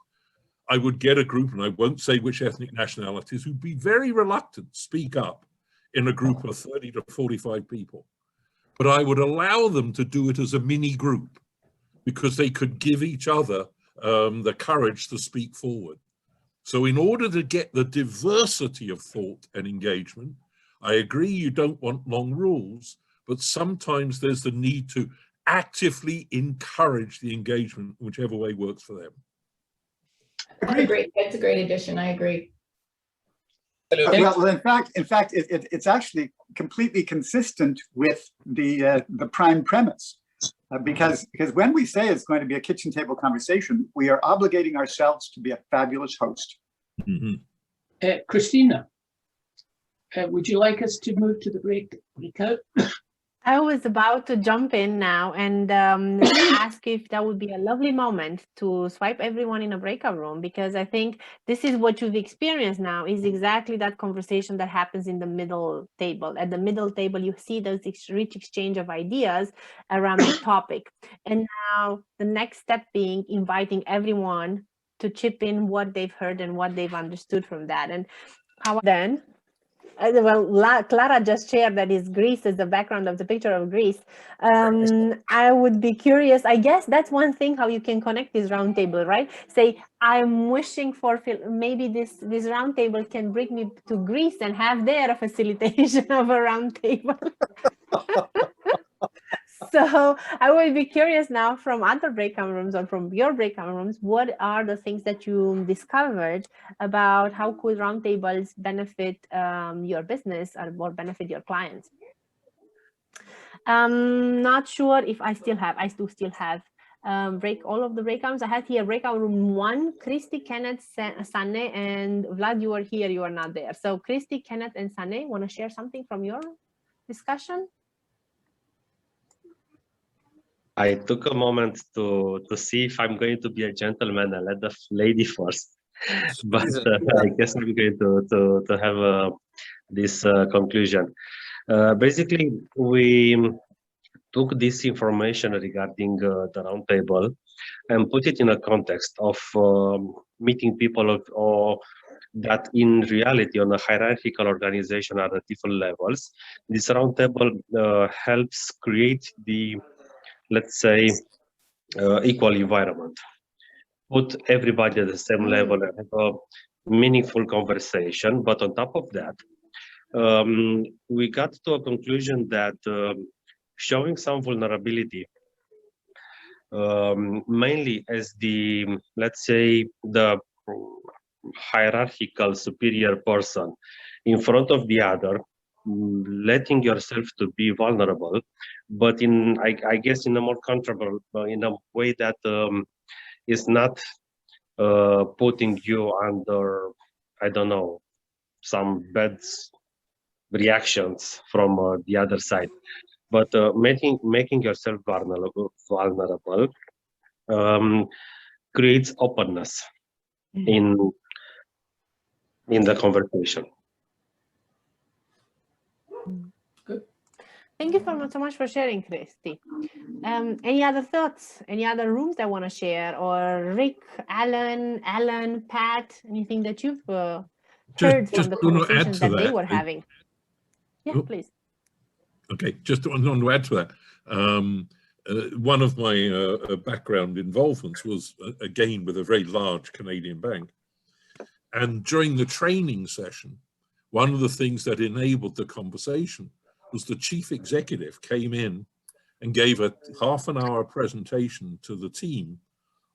I would get a group, and I won't say which ethnic nationalities, who'd be very reluctant to speak up in a group of 30 to 45 people. But I would allow them to do it as a mini group because they could give each other the courage to speak forward. So in order to get the diversity of thought and engagement, I agree you don't want long rules, but sometimes there's the need to actively encourage the engagement, whichever way works for them. That's a great addition. I agree. Well, in fact, it's actually completely consistent with the prime premise, because when we say it's going to be a kitchen table conversation, we are obligating ourselves to be a fabulous host. Mm-hmm. Cristina, would you like us to move to the breakout? I was about to jump in now and ask if that would be a lovely moment to swipe everyone in a breakout room, because I think this is what you've experienced now is exactly that conversation that happens in the middle table. At the middle table, you see those rich exchange of ideas around the topic. And now the next step being inviting everyone to chip in what they've heard and what they've understood from that. And how then? Well, Clara just shared that is Greece as the background of the picture of Greece. I would be curious, I guess that's one thing how you can connect this roundtable, right? Say, I'm wishing for, maybe this roundtable can bring me to Greece and have there a facilitation of a roundtable. So I would be curious now from other breakout rooms or from your breakout rooms, what are the things that you discovered about how could roundtables benefit your business or benefit your clients? Not sure if I still have, I do still have all of the breakouts. I had here breakout room 1, Christy, Kenneth, Sane, and Vlad, you are here, you are not there. So Christy, Kenneth, and Sane, want to share something from your discussion? I took a moment to see if I'm going to be a gentleman and let the lady first, but I guess I'm going to have this conclusion. Basically, we took this information regarding the roundtable and put it in a context of meeting people or that in reality on a hierarchical organization at different levels. This roundtable helps create the, let's say, equal environment. Put everybody at the same level and have a meaningful conversation. But on top of that, we got to a conclusion that showing some vulnerability, mainly as the, let's say, the hierarchical superior person in front of the other, letting yourself to be vulnerable, but in, I guess, in a more comfortable, in a way that is not putting you under, I don't know, some bad reactions from the other side, but making yourself vulnerable creates openness in the conversation. Good. Thank you so much for sharing, Christy. Any other thoughts? Any other rooms that want to share? Or Rick, Alan, Pat, anything that you've heard from the conversations that they were having? Yeah, please. Okay, just want to add to that. One of my background involvements was, again, with a very large Canadian bank. And during the training session, one of the things that enabled the conversation was the chief executive came in and gave a half-an-hour presentation to the team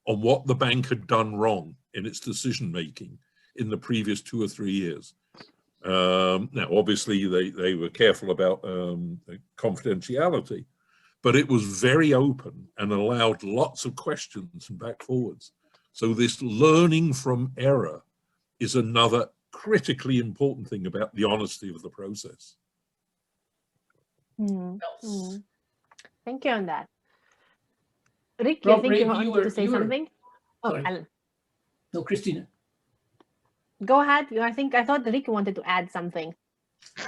on what the bank had done wrong in its decision-making in the previous 2 or 3 years. Now, obviously, they were careful about confidentiality, but it was very open and allowed lots of questions and back forwards. So this learning from error is another critically important thing about the honesty of the process. Thank you on that. Rick, Rob, I think Ray, you wanted to say something. Oh, sorry. Alan. No, Cristina. Go ahead. I thought Rick wanted to add something.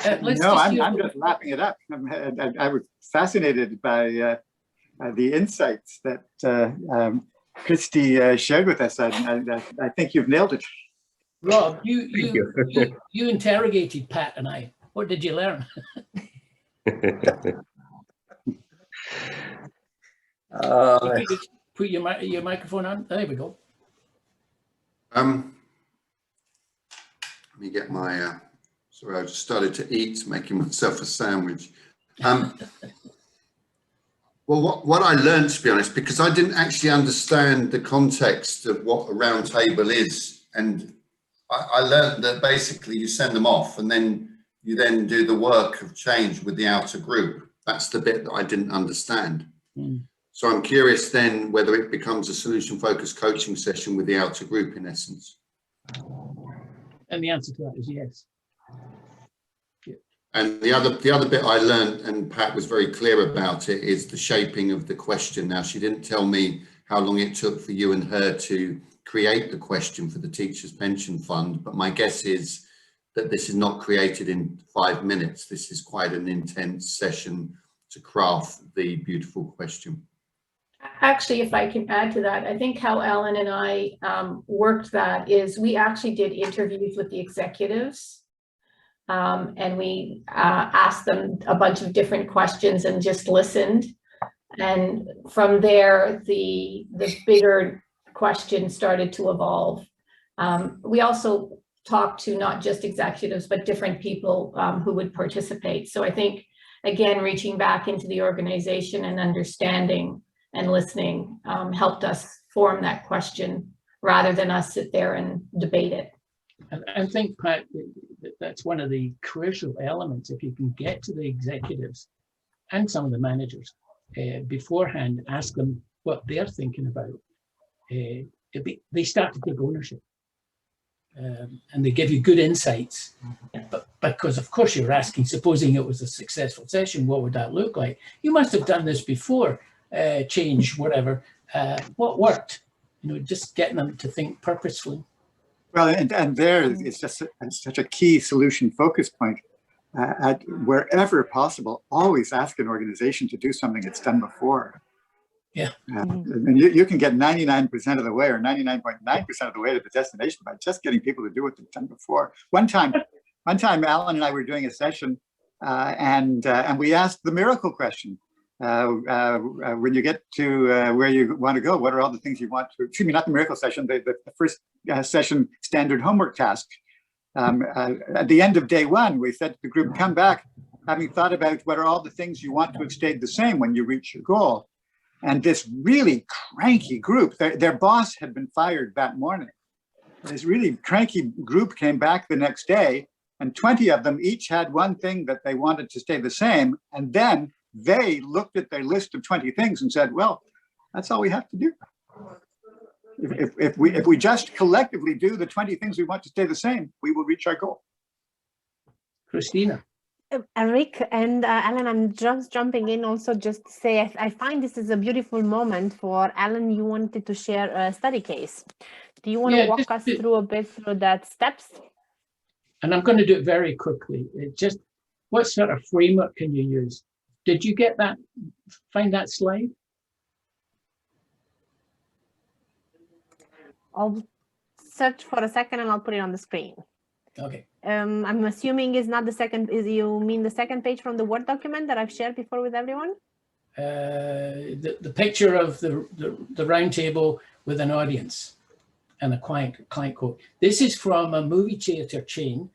No, I'm just lapping it up. I was fascinated by the insights that Christy shared with us. I think you've nailed it. Rob, you interrogated Pat and I. What did you learn? Put your microphone on. There we go. Let me get my. Sorry, I just started to eat, making myself a sandwich. Well, what I learned, to be honest, because I didn't actually understand the context of what a round table is, and I learned that basically you send them off, and then you then do the work of change with the outer group. That's the bit that I didn't understand. So I'm curious then whether it becomes a solution-focused coaching session with the outer group, in essence. And the answer to that is yes. And the other bit I learned, and Pat was very clear about it, is the shaping of the question. Now, she didn't tell me how long it took for you and her to create the question for the Teachers' Pension Fund, but my guess is that this is not created in 5 minutes. This is quite an intense session to craft the beautiful question. Actually, if I can add to that, I think how Alan and I worked that is we actually did interviews with the executives. And we asked them a bunch of different questions and just listened. And from there, the bigger question started to evolve. We also talked to not just executives, but different people who would participate. So I think, again, reaching back into the organization and understanding and listening helped us form that question rather than us sit there and debate it. I think, Pat, that's one of the crucial elements. If you can get to the executives and some of the managers beforehand, ask them what they're thinking about, they start to take ownership. And they give you good insights. But because, of course, you're asking, supposing it was a successful session, what would that look like? You must have done this before, change, whatever. What worked? Just getting them to think purposefully. Well, and there is just such a key solution focus point. At wherever possible, always ask an organization to do something it's done before. Yeah. And you can get 99% of the way or 99.9% of the way to the destination by just getting people to do what they've done before. One time, Alan and I were doing a session and we asked the miracle question. When you get to where you want to go, what are all the things you want to, excuse me, not the miracle session, the first session standard homework task. At the end of day one, we said to the group, come back, having thought about what are all the things you want to have stayed the same when you reach your goal. And this really cranky group, their boss had been fired that morning. This really cranky group came back the next day, and 20 of them each had one thing that they wanted to stay the same. And then they looked at their list of 20 things and said, well, that's all we have to do. If we just collectively do the 20 things we want to stay the same, we will reach our goal. Cristina. Rick and Alan, I'm just jumping in also just to say, I find this is a beautiful moment for Alan. You wanted to share a study case. Do you want to walk us through a bit through that steps? And I'm going to do it very quickly. Just what sort of framework can you use? Did you get that? Find that slide? I'll search for a second and I'll put it on the screen. Okay. I'm assuming it's not the second, you mean the second page from the Word document that I've shared before with everyone? The picture of the round table with an audience and a client quote. This is from a movie theater chain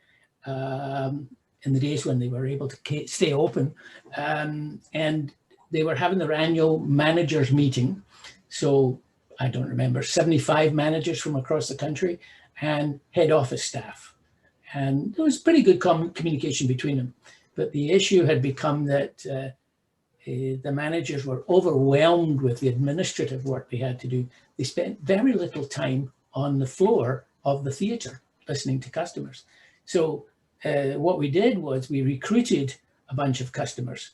in the days when they were able to stay open, and they were having their annual managers meeting. So I don't remember, 75 managers from across the country and head office staff. And there was pretty good communication between them. But the issue had become that the managers were overwhelmed with the administrative work they had to do. They spent very little time on the floor of the theatre listening to customers. So what we did was we recruited a bunch of customers,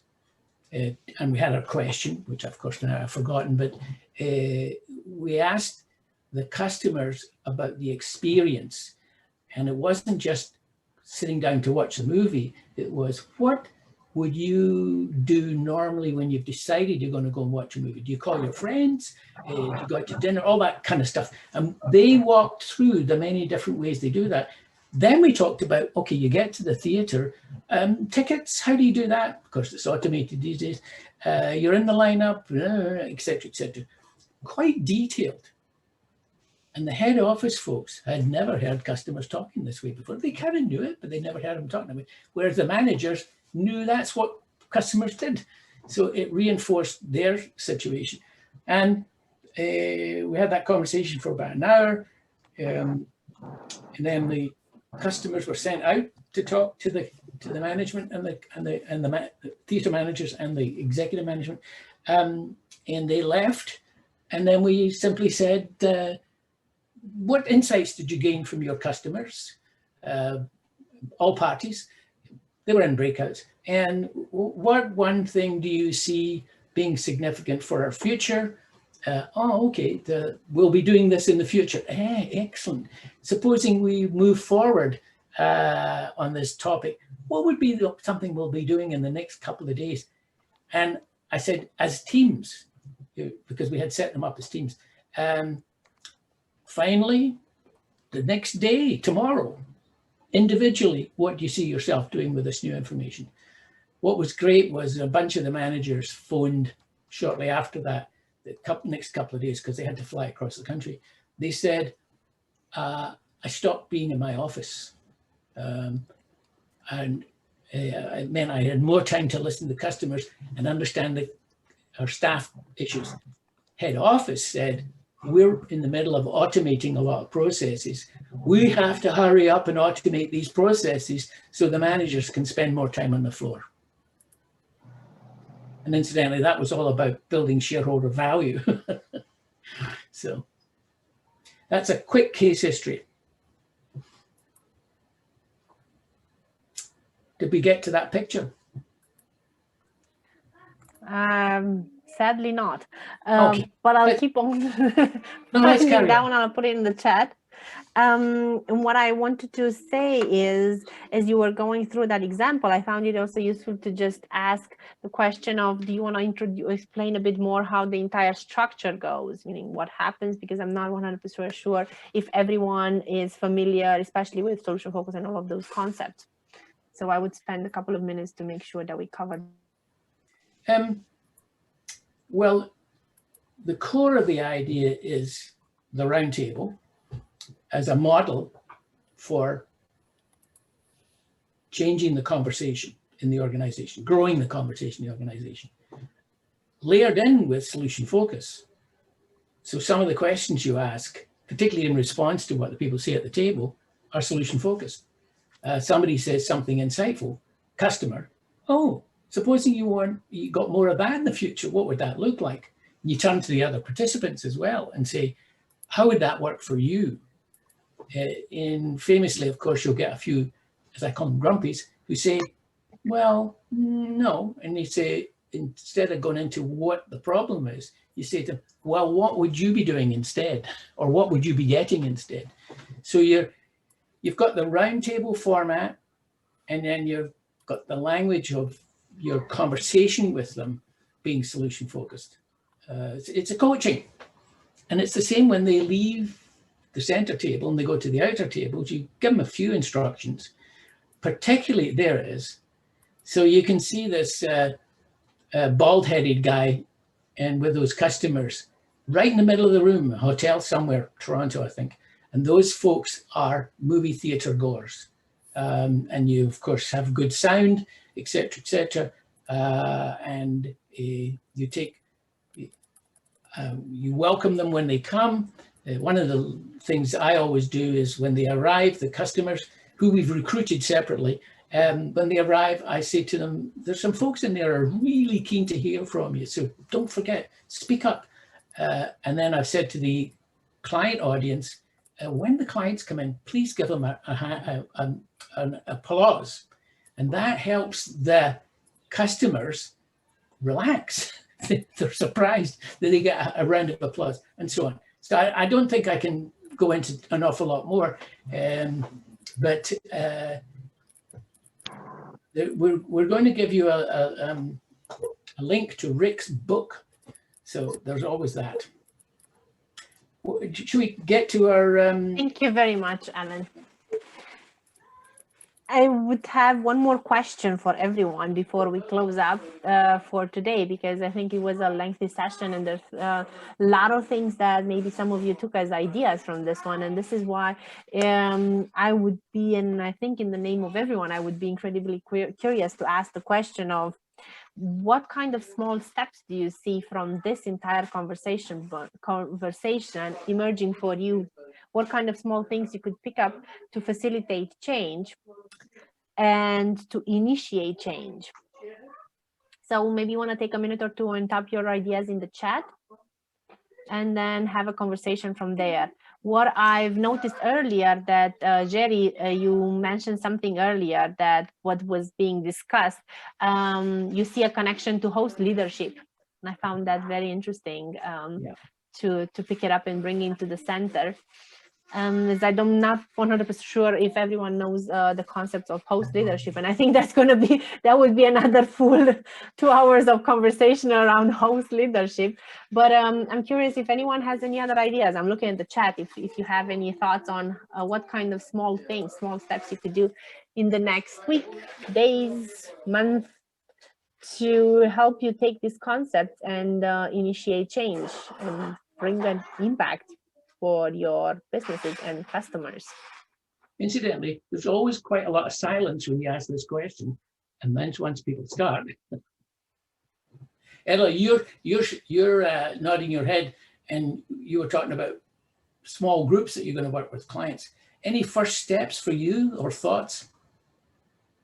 and we had our question, which of course now I've forgotten, but we asked the customers about the experience. And it wasn't just sitting down to watch the movie, it was, what would you do normally when you've decided you're going to go and watch a movie? Do you call your friends? Do you go out to dinner? All that kind of stuff. And they walked through the many different ways they do that. Then we talked about, okay, you get to the theatre, tickets, how do you do that? Of course, it's automated these days. You're in the lineup, et cetera, et cetera. Quite detailed. And the head office folks had never heard customers talking this way before. They kind of knew it, but they never heard them talking that way. Whereas the managers knew that's what customers did. So it reinforced their situation. And we had that conversation for about an hour. And then the customers were sent out to talk to the management and the theatre managers and the executive management. And they left. And then we simply said, what insights did you gain from your customers? All parties. They were in breakouts. And what one thing do you see being significant for our future? Okay, we'll be doing this in the future. Excellent. Supposing we move forward on this topic, what would be something we'll be doing in the next couple of days? And I said, as teams, because we had set them up as teams. Finally, the next day, tomorrow, individually, what do you see yourself doing with this new information? What was great was a bunch of the managers phoned shortly after that, the next couple of days, because they had to fly across the country. They said, I stopped being in my office. And it meant I had more time to listen to customers and understand our staff issues. Head office said, we're in the middle of automating a lot of processes. We have to hurry up and automate these processes so the managers can spend more time on the floor. And incidentally, that was all about building shareholder value. So that's a quick case history. Did we get to that picture? Sadly not. Okay. But I'll keep on putting it down. I'll put it in the chat. And what I wanted to say is, as you were going through that example, I found it also useful to just ask the question of, do you want to explain a bit more how the entire structure goes, meaning what happens, because I'm not 100% sure if everyone is familiar, especially with social focus and all of those concepts. So I would spend a couple of minutes to make sure that we cover. Well, the core of the idea is the roundtable as a model for changing the conversation in the organization, growing the conversation in the organization, layered in with solution focus. So some of the questions you ask, particularly in response to what the people say at the table, are solution focused. Somebody says something insightful, customer, oh, supposing you got more of that in the future, what would that look like? And you turn to the other participants as well and say, how would that work for you? Famously, of course, you'll get a few, as I call them, grumpies, who say, well, no. And they say, instead of going into what the problem is, you say to them, well, what would you be doing instead? Or what would you be getting instead? So you've got the roundtable format, and then you've got the language of your conversation with them being solution focused. It's a coaching. And it's the same when they leave the center table and they go to the outer tables. You give them a few instructions, particularly there it is. So you can see this bald-headed guy and with those customers right in the middle of the room, a hotel somewhere, Toronto, I think. And those folks are movie theater goers. And you, of course, have good sound, et cetera, and you take, you welcome them when they come. One of the things I always do is when they arrive, the customers, who we've recruited separately. When they arrive, I say to them, there's some folks in there who are really keen to hear from you. So don't forget, speak up. And then I've said to the client audience, when the clients come in, please give them an applause. And that helps the customers relax. They're surprised that they get a round of applause and so on. So I don't think I can go into an awful lot more, but we're going to give you a link to Rick's book. So there's always that. Should we get to our... Thank you very much, Alan. I would have one more question for everyone before we close up for today, because I think it was a lengthy session and there's a lot of things that maybe some of you took as ideas from this one. And this is why I would be, and I think in the name of everyone, I would be incredibly curious to ask the question of what kind of small steps do you see from this entire conversation emerging for you? What kind of small things you could pick up to facilitate change and to initiate change? So maybe you want to take a minute or two and type your ideas in the chat and then have a conversation from there. What I've noticed earlier that Jerry, you mentioned something earlier that what was being discussed, you see a connection to host leadership. And I found that very interesting to pick it up and bring into the center. As I'm not 100% sure if everyone knows the concepts of host leadership, and I think that would be another full 2 hours of conversation around host leadership. But I'm curious if anyone has any other ideas. I'm looking at the chat if you have any thoughts on what kind of small things, small steps you could do in the next week, days, month to help you take this concept and initiate change and bring an impact for your businesses and customers. Incidentally, there's always quite a lot of silence when you ask this question, and then once people start. Ella, you're nodding your head, and you were talking about small groups that you're going to work with clients. Any first steps for you or thoughts?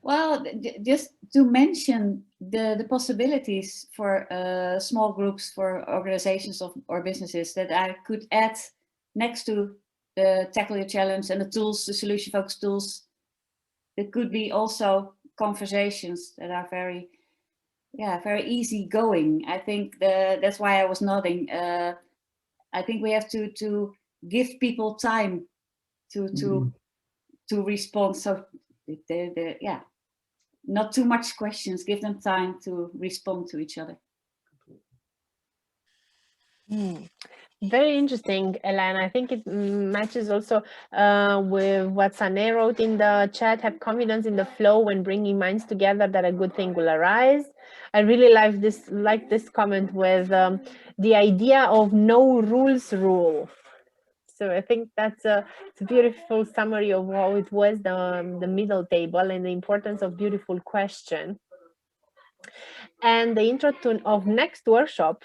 Well, just to mention the possibilities for small groups, for organizations or businesses that I could add next to the Tackle Your Challenge and the tools, the solution-focused tools. It could be also conversations that are very easy going. I think that's why I was nodding. I think we have to give people time to respond. So not too much questions. Give them time to respond to each other. Very interesting, Elena. I think it matches also with what Sane wrote in the chat. Have confidence in the flow when bringing minds together that a good thing will arise. I really like this comment with the idea of no rules rule. So I think it's a beautiful summary of how it was the middle table and the importance of beautiful question. And the intro of next workshop.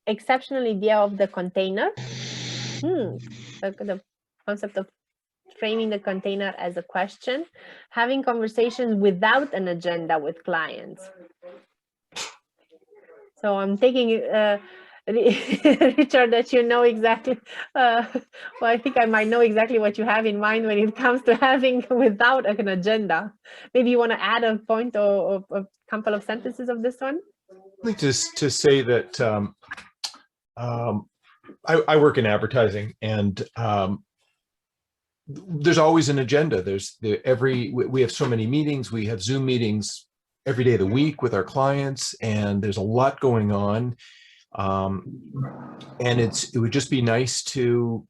Exceptional idea of the container. The concept of framing the container as a question, having conversations without an agenda with clients. So I'm taking Richard, that you know exactly, well, I think I might know exactly what you have in mind when it comes to having without an agenda. Maybe you want to add a point or a couple of sentences of this one? Just to say that I work in advertising, and there's always an agenda. We have so many meetings. We have Zoom meetings every day of the week with our clients, and there's a lot going on. And it would just be nice to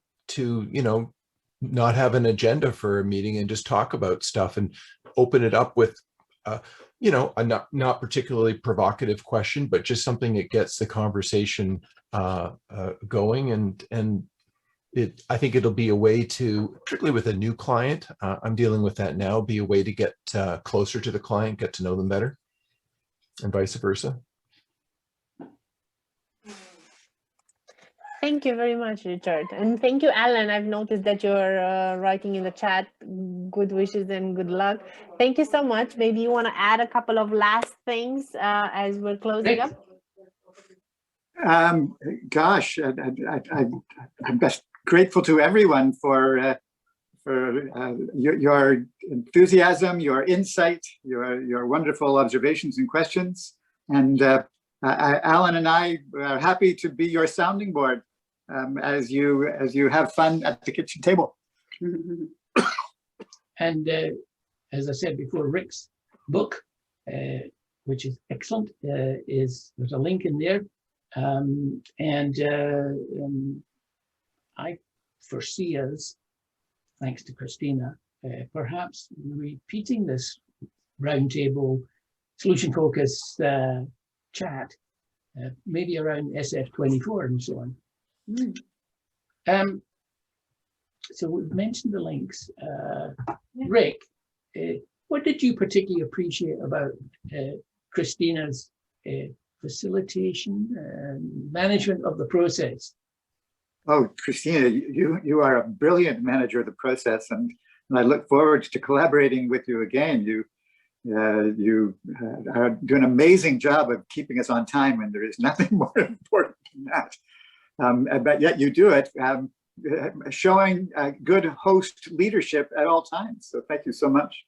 not have an agenda for a meeting and just talk about stuff and open it up with a not particularly provocative question, but just something that gets the conversation going. And I think it'll be a way to, particularly with a new client, I'm dealing with that now, be a way to get closer to the client, get to know them better, and vice versa. Thank you very much, Richard. And thank you, Alan. I've noticed that you're writing in the chat good wishes and good luck. Thank you so much. Maybe you want to add a couple of last things as we're closing up? Gosh, I'm best grateful to everyone for your enthusiasm, your insight, your wonderful observations and questions. And Alan and I are happy to be your sounding board as you have fun at the kitchen table. And as I said before, Rick's book, which is excellent, there's a link in there. I foresee us, thanks to Cristina, perhaps repeating this roundtable solution focus chat, maybe around SF24 and so on. So we've mentioned the links. Rick, what did you particularly appreciate about Cristina's facilitation and management of the process? Oh, Cristina, you are a brilliant manager of the process, and I look forward to collaborating with you again. You are doing an amazing job of keeping us on time, and there is nothing more important than that. But yet you do it, showing good host leadership at all times. So thank you so much.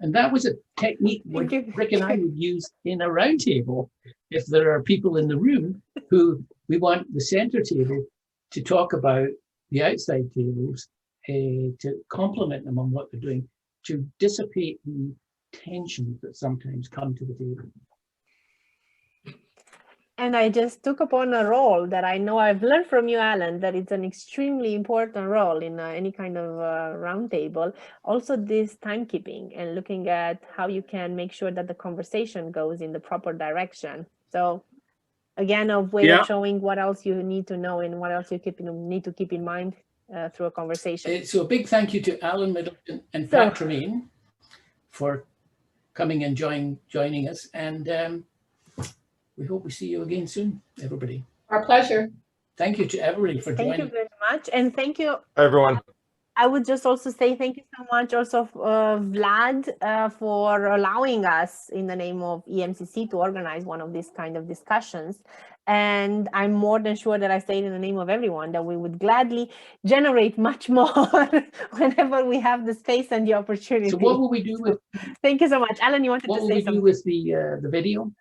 And that was a technique Rick and I would use in a roundtable. If there are people in the room who we want the center table to talk about the outside tables, to complement them on what they're doing, to dissipate the tensions that sometimes come to the table. And I just took upon a role that I know I've learned from you, Alan, that it's an extremely important role in any kind of roundtable. Also this timekeeping and looking at how you can make sure that the conversation goes in the proper direction. So again, a way of showing what else you need to know and what else you need to keep in mind through a conversation. So a big thank you to Alan Middleton and Pat Tremaine for coming and joining us. And we hope we see you again soon, everybody. Our pleasure. Thank you to everybody for joining. Thank you very much. And thank you, everyone. I would just also say thank you so much also Vlad for allowing us in the name of EMCC to organize one of these kind of discussions. And I'm more than sure that I say it in the name of everyone that we would gladly generate much more whenever we have the space and the opportunity. So what will we do with? Thank you so much. Alan, you wanted to say something? What will we do with the video?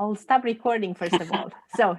I'll stop recording first of all. So